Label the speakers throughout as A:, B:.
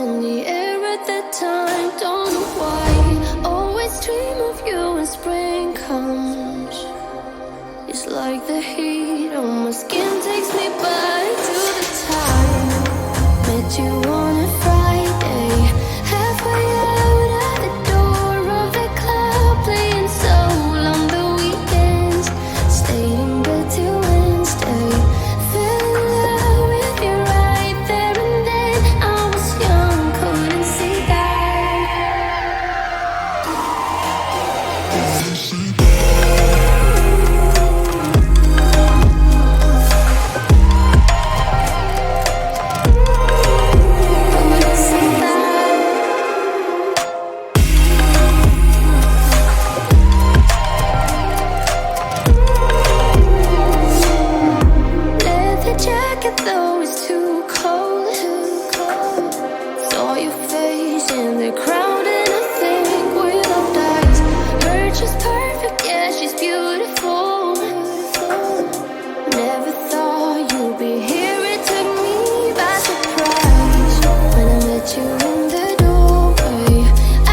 A: in the air at that time. Don't know why. Always dream of you when spring comes. It's like the heat on my skin takes me back to the time met you on a Friday, halfway out at the door of the club, playing soul on the weekends, stayed in bed till Wednesday, fell in love with you right there and then. I was young, couldn't see that. Couldn't see that. Leather jacket though it's too cold. Saw your face in the crowd and I think without eyes. Her just perfect, yeah, she's beautiful. Never thought you'd be here, it took me by surprise when I met you in the doorway.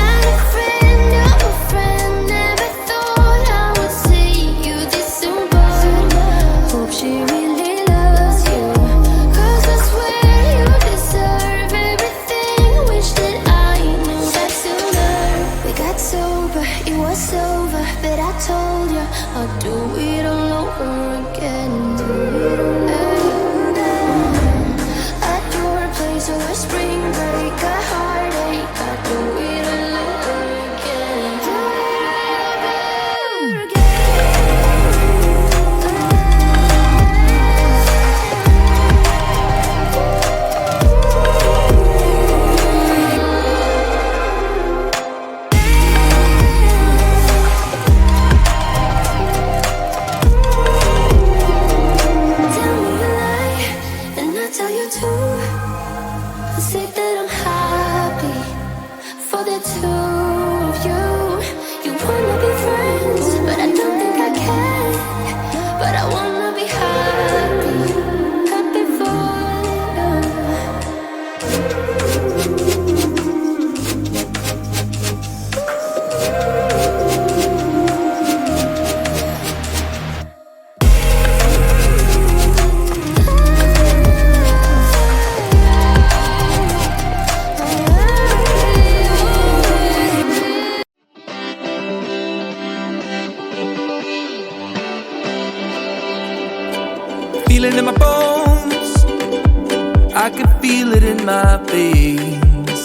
A: And a friend of a friend, never thought I would see you this soon, but hope she really loves you, 'cause I swear you deserve everything. Wish that I knew that sooner. We got sober, it was over, but I told you I'll do it all over again. At your place over spring break, a heartache, I'll do it all over again. Do it all over again. Tell me a lie, and I tell you too. I say that I'm happy for the two of you. You wanna be friends, but I don't think I can. But I wanna be happy, happy for you.
B: Feel it in my bones, I can feel it in my veins.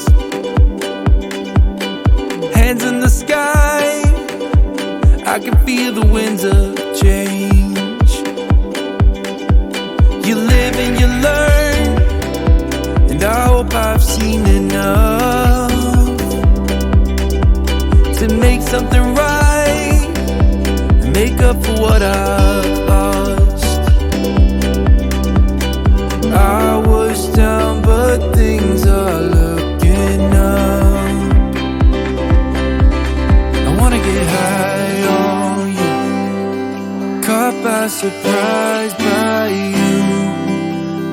B: Hands in the sky, I can feel the winds of change. You live and you learn, and I hope I've seen enough to make something right and make up for what I've lost. I was down, but things are looking up. I wanna get high on you, caught by surprise by you.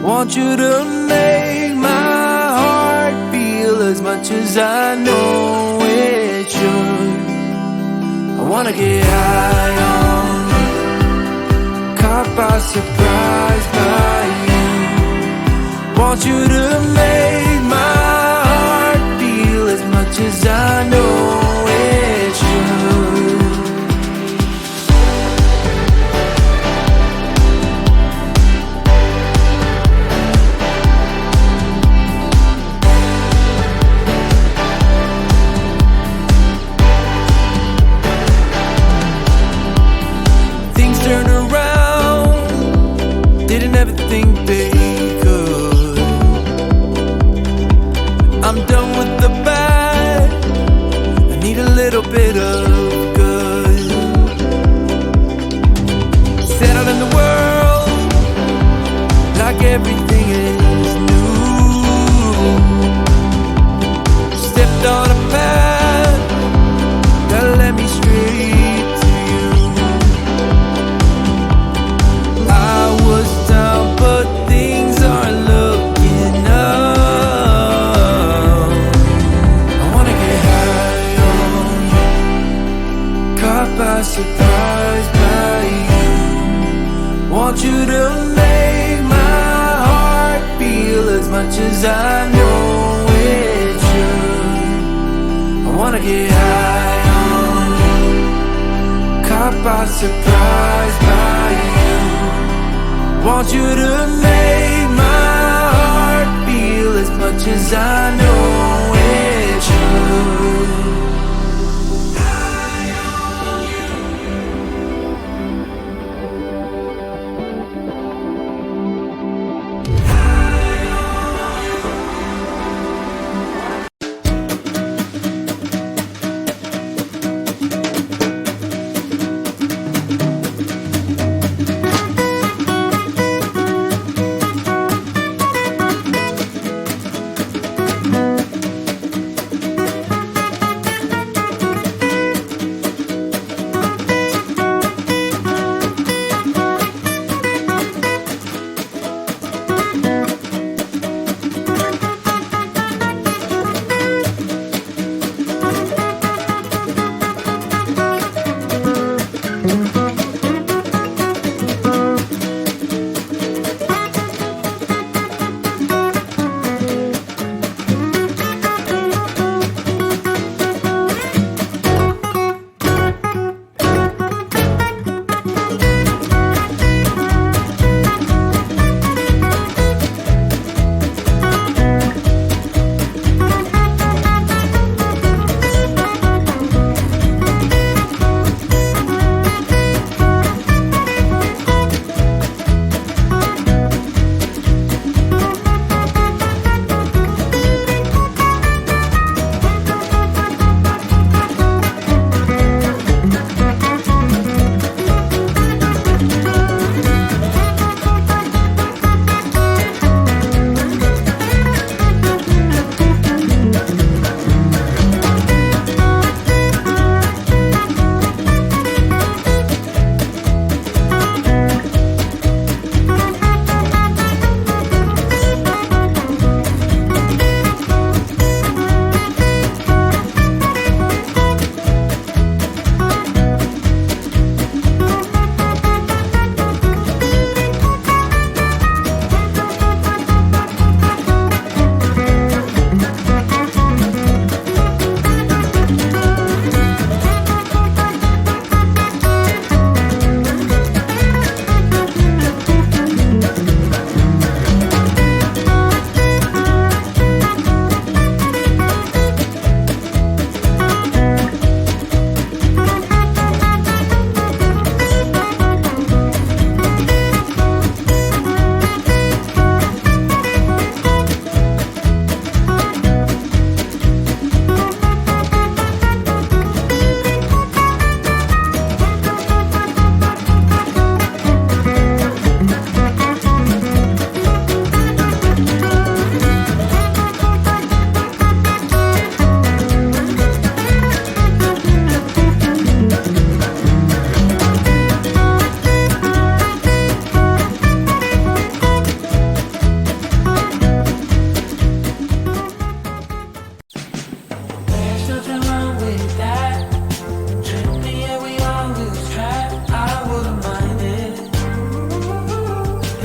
B: Want you to make my heart feel as much as I know it should. I wanna get high on you, caught by surprise by you. Want you to make my heart feel as much as I know it should. Things turned around, didn't ever think they could. I'm done with the bad, I need a little bit of good. Settled in the world, like everything is new. Stepped on a path that led me straight to you. I was down, but things are looking up. get high on you, caught by surprise by you. Want you to make my heart feel as much as I know it should.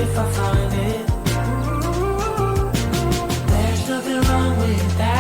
C: if I find it. There's nothing wrong with that.